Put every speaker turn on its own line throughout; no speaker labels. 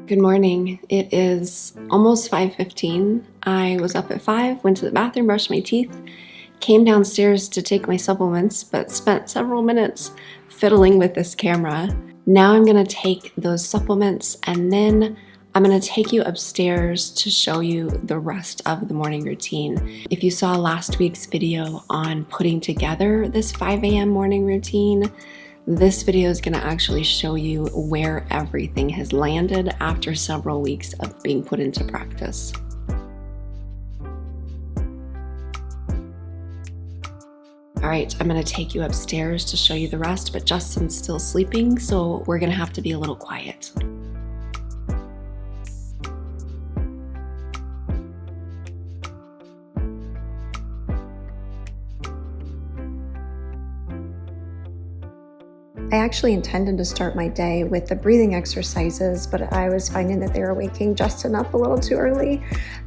Good morning. It is almost 5:15. I was up at 5, went to the bathroom, brushed my teeth, came downstairs to take my supplements, but spent several minutes fiddling with this camera. Now I'm going to take those supplements and then I'm going to take you upstairs to show you the rest of the morning routine. If you saw last week's video on putting together this 5 a.m. morning routine, this video is going to actually show you where everything has landed after several weeks of being put into practice. All right, I'm going to take you upstairs to show you the rest, but Justin's still sleeping, so we're going to have to be a little quiet.
I actually intended to start my day with the breathing exercises, but I was finding that they were waking Justin up a little too early.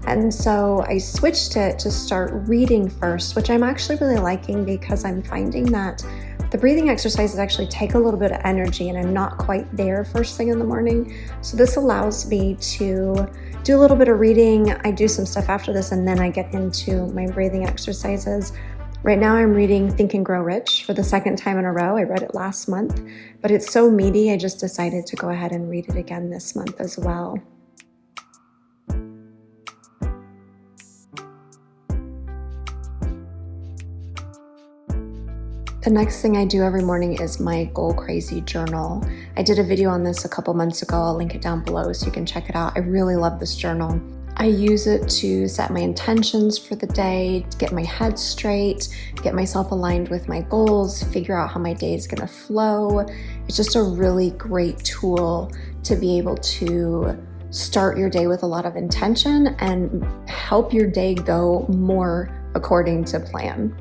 And so I switched it to start reading first, which I'm actually really liking because I'm finding that the breathing exercises actually take a little bit of energy and I'm not quite there first thing in the morning. So this allows me to do a little bit of reading. I do some stuff after this and then I get into my breathing exercises. Right now I'm reading Think and Grow Rich for the second time in a row. I read it last month, but it's so meaty, I just decided to go ahead and read it again this month as well. The next thing I do every morning is my Goal Crazy journal. I did a video on this a couple months ago. I'll link it down below so you can check it out. I really love this journal. I use it to set my intentions for the day, to get my head straight, get myself aligned with my goals, figure out how my day is going to flow. It's just a really great tool to be able to start your day with a lot of intention and help your day go more according to plan.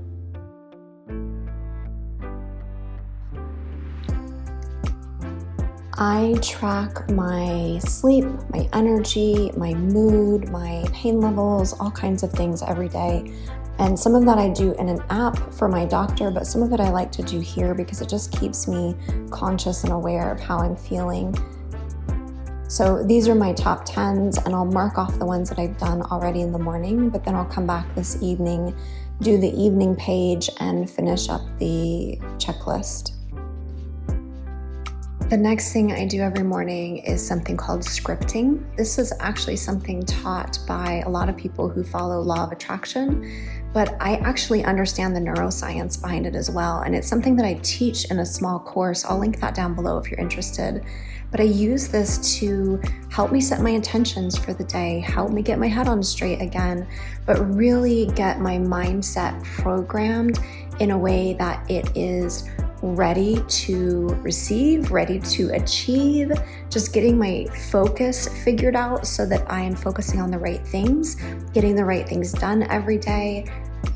I track my sleep, my energy, my mood, my pain levels, all kinds of things every day. And some of that I do in an app for my doctor, but some of it I like to do here because it just keeps me conscious and aware of how I'm feeling. So these are my top 10s and I'll mark off the ones that I've done already in the morning, but then I'll come back this evening, do the evening page and finish up the checklist. The next thing I do every morning is something called scripting. This is actually something taught by a lot of people who follow law of attraction, but I actually understand the neuroscience behind it as well. And it's something that I teach in a small course. I'll link that down below if you're interested. But I use this to help me set my intentions for the day, help me get my head on straight again, but really get my mindset programmed in a way that it is ready to receive, ready to achieve, just getting my focus figured out so that I am focusing on the right things, getting the right things done every day,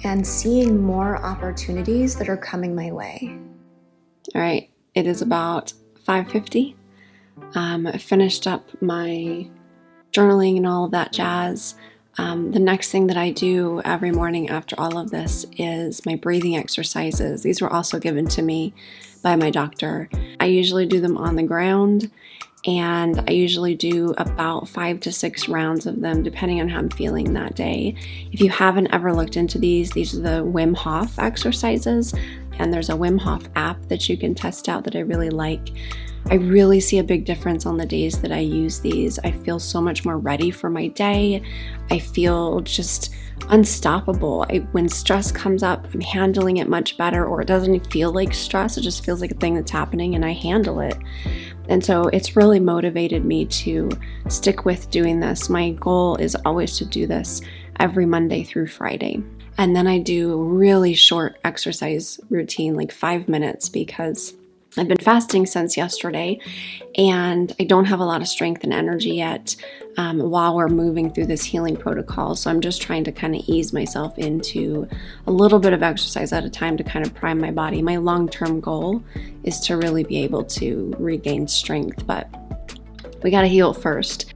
and seeing more opportunities that are coming my way.
All right, it is about 5:50. I finished up my journaling and all of that jazz. The next thing that I do every morning after all of this is my breathing exercises. These were also given to me by my doctor. I usually do them on the ground and I usually do about 5 to 6 rounds of them depending on how I'm feeling that day. If you haven't ever looked into these are the Wim Hof exercises, and there's a Wim Hof app that you can test out that I really like. I really see a big difference on the days that I use these. I feel so much more ready for my day. I feel just unstoppable. When stress comes up, I'm handling it much better, or it doesn't feel like stress. It just feels like a thing that's happening and I handle it. And so it's really motivated me to stick with doing this. My goal is always to do this every Monday through Friday. And then I do a really short exercise routine, like 5 minutes, because I've been fasting since yesterday and I don't have a lot of strength and energy yet while we're moving through this healing protocol. So I'm just trying to kind of ease myself into a little bit of exercise at a time to kind of prime my body. My long-term goal is to really be able to regain strength, but we got to heal first.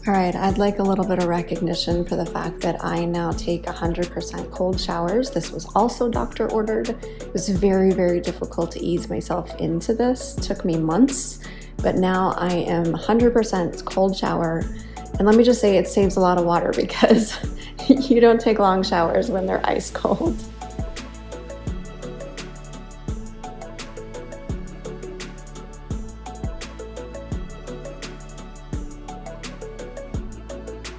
All right, I'd like a little bit of recognition for the fact that I now take 100% cold showers. This was also doctor ordered. It was very, very difficult to ease myself into this. It took me months, but now I am 100% cold shower. And let me just say it saves a lot of water because you don't take long showers when they're ice cold.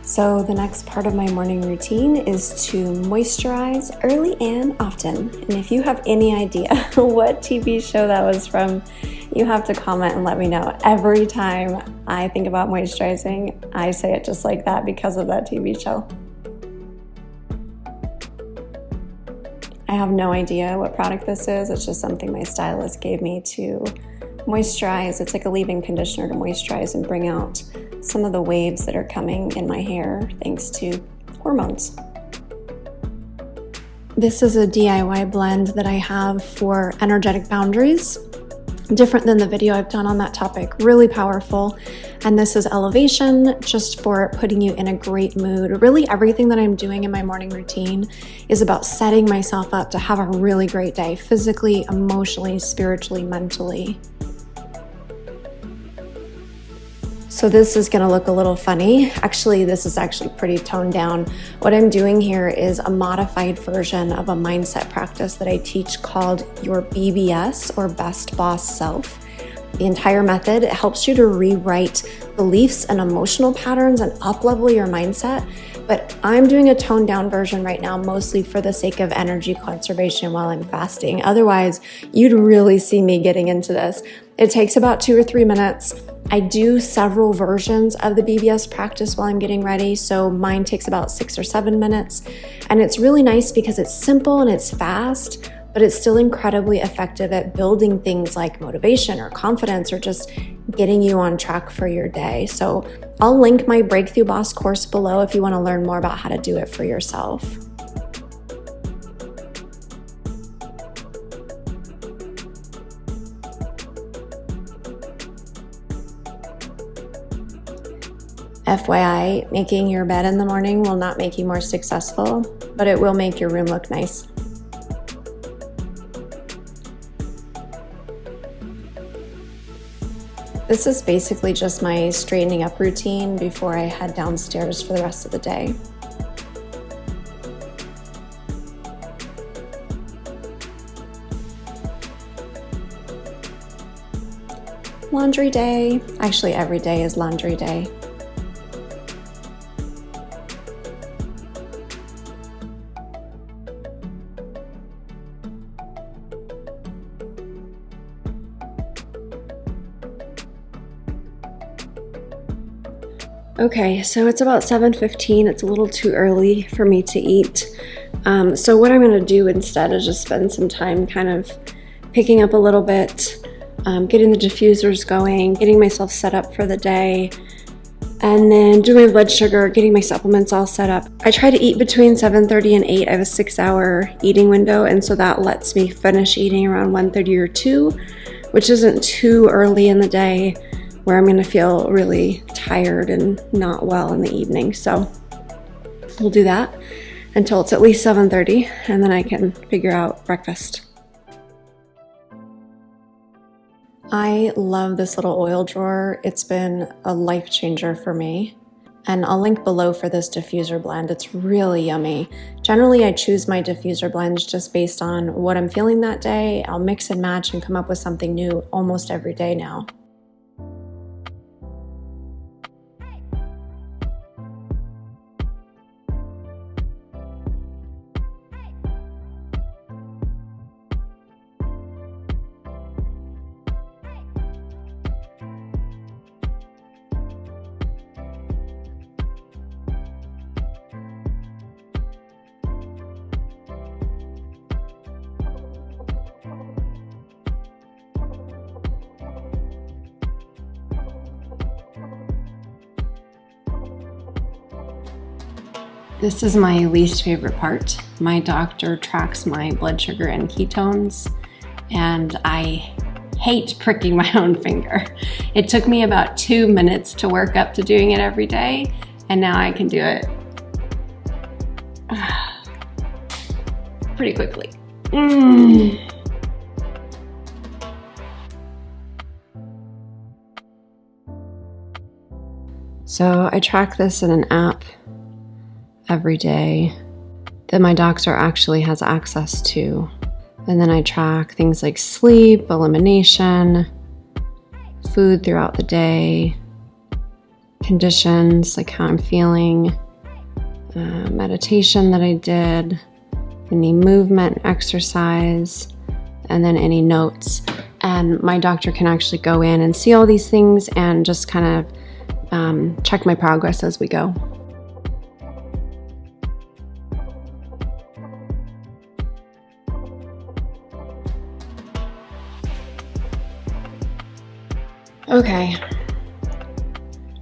So the next part of my morning routine is to moisturize early and often. And if you have any idea what TV show that was from, you have to comment and let me know. Every time I think about moisturizing, I say it just like that because of that TV show. I have no idea what product this is. It's just something my stylist gave me to moisturize. It's like a leave-in conditioner to moisturize and bring out some of the waves that are coming in my hair thanks to hormones. This is a DIY blend that I have for energetic boundaries. Different than the video I've done on that topic, really powerful. And this is elevation, just for putting you in a great mood. Really everything that I'm doing in my morning routine is about setting myself up to have a really great day, physically, emotionally, spiritually, mentally. So this is gonna look a little funny. Actually, this is actually pretty toned down. What I'm doing here is a modified version of a mindset practice that I teach called your BBS, or Best Boss Self. The entire method, it helps you to rewrite beliefs and emotional patterns and up-level your mindset. But I'm doing a toned down version right now, mostly for the sake of energy conservation while I'm fasting. Otherwise, you'd really see me getting into this. It takes about 2 or 3 minutes. I do several versions of the BBS practice while I'm getting ready, so mine takes about 6 or 7 minutes. And it's really nice because it's simple and it's fast, but it's still incredibly effective at building things like motivation or confidence or just getting you on track for your day. So I'll link my Breakthrough Boss course below if you want to learn more about how to do it for yourself. FYI, making your bed in the morning will not make you more successful, but it will make your room look nice. This is basically just my straightening up routine before I head downstairs for the rest of the day. Laundry day. Actually, every day is laundry day. Okay, so it's about 7:15. It's a little too early for me to eat. So what I'm gonna do instead is just spend some time kind of picking up a little bit, getting the diffusers going, getting myself set up for the day, and then doing my blood sugar, getting my supplements all set up. I try to eat between 7:30 and 8. I have a 6-hour eating window, and so that lets me finish eating around 1:30 or 2, which isn't too early in the day where I'm gonna feel really tired and not well in the evening. So we'll do that until it's at least 7:30, and then I can figure out breakfast. I love this little oil drawer. It's been a life changer for me. And I'll link below for this diffuser blend. It's really yummy. Generally, I choose my diffuser blends just based on what I'm feeling that day. I'll mix and match and come up with something new almost every day now. This is my least favorite part. My doctor tracks my blood sugar and ketones, and I
hate pricking my own finger. It took me about 2 minutes to work up to doing it every day, and now I can do it pretty quickly. So I track this in an app every day that my doctor actually has access to. And then I track things like sleep, elimination, food throughout the day, conditions, like how I'm feeling, meditation that I did, any movement, exercise, and then any notes. And my doctor can actually go in and see all these things and just kind of check my progress as we go. Okay,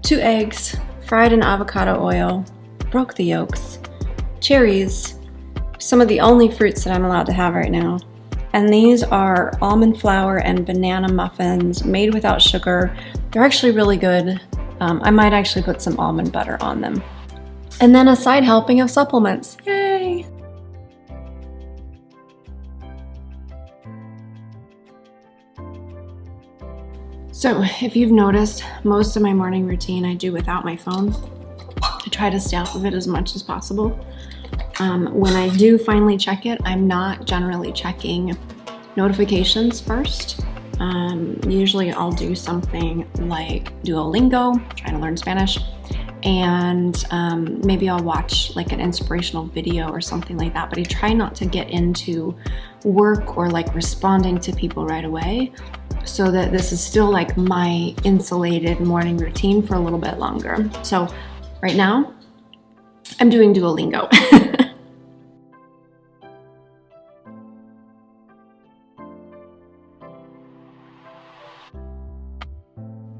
2 eggs, fried in avocado oil, broke the yolks, cherries, some of the only fruits that I'm allowed to have right now. And these are almond flour and banana muffins made without sugar. They're actually really good. I might actually put some almond butter on them. And then a side helping of supplements. Yay! So if you've noticed, most of my morning routine I do without my phone. I try to stay off of it as much as possible. When I do finally check it, I'm not generally checking notifications first. Usually I'll do something like Duolingo, trying to learn Spanish, and maybe I'll watch like an inspirational video or something like that, but I try not to get into work or like responding to people right away, so that this is still like my insulated morning routine for a little bit longer. So right now, I'm doing Duolingo.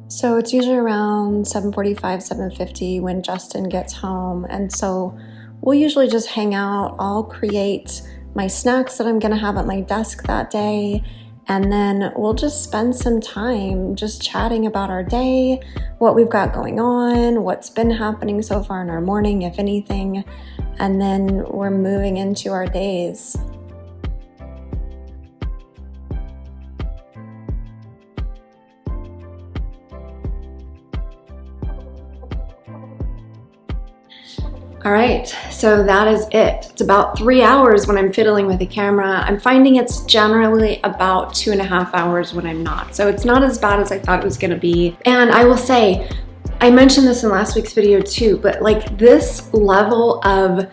So it's usually around 7:45, 7:50 when Justin gets home. And so we'll usually just hang out. I'll create my snacks that I'm gonna have at my desk that day. And then we'll just spend some time just chatting about our day, what we've got going on, what's been happening so far in our morning, if anything. And then we're moving into our days. All right, so that is it. It's about 3 hours when I'm fiddling with the camera. I'm finding it's generally about 2.5 hours when I'm not. So it's not as bad as I thought it was gonna be. And I will say, I mentioned this in last week's video too, but like this level of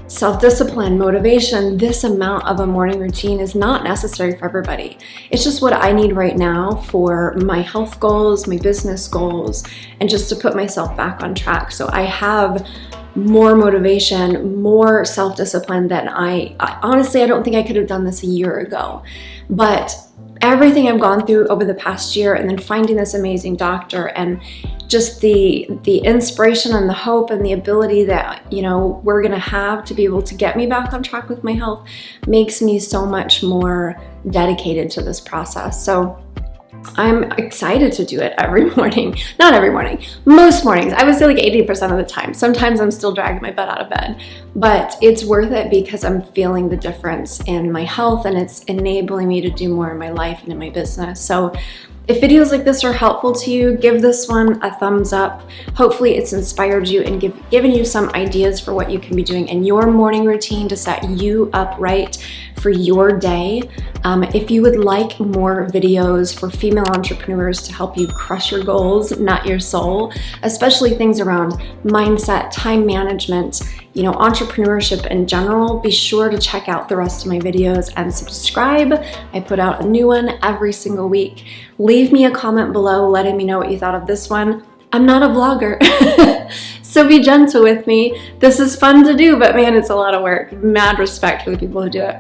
self-discipline, motivation, this amount of a morning routine is not necessary for everybody. It's just what I need right now for my health goals, my business goals, and just to put myself back on track. So I have more motivation, more self-discipline than I honestly, I don't think I could have done this a year ago. But everything I've gone through over the past year, and then finding this amazing doctor, and just the inspiration and the hope and the ability that, you know, we're gonna have to be able to get me back on track with my health makes me so much more dedicated to this process. So I'm excited to do it every morning. Not every morning, most mornings. I would say like 80% of the time. Sometimes I'm still dragging my butt out of bed, but it's worth it because I'm feeling the difference in my health, and it's enabling me to do more in my life and in my business. So if videos like this are helpful to you, give this one a thumbs up. Hopefully it's inspired you and given you some ideas for what you can be doing in your morning routine to set you up right for your day. If you would like more videos for female entrepreneurs to help you crush your goals, not your soul, especially things around mindset, time management, you know, entrepreneurship in general, be sure to check out the rest of my videos and subscribe. I put out a new one every single week. Leave me a comment below letting me know what you thought of this one. I'm not a vlogger, so be gentle with me. This is fun to do, but man, it's a lot of work. Mad respect for the people who do it.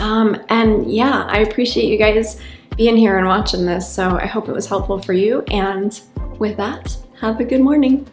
And yeah, I appreciate you guys being here and watching this, so I hope it was helpful for you. And with that, have a good morning.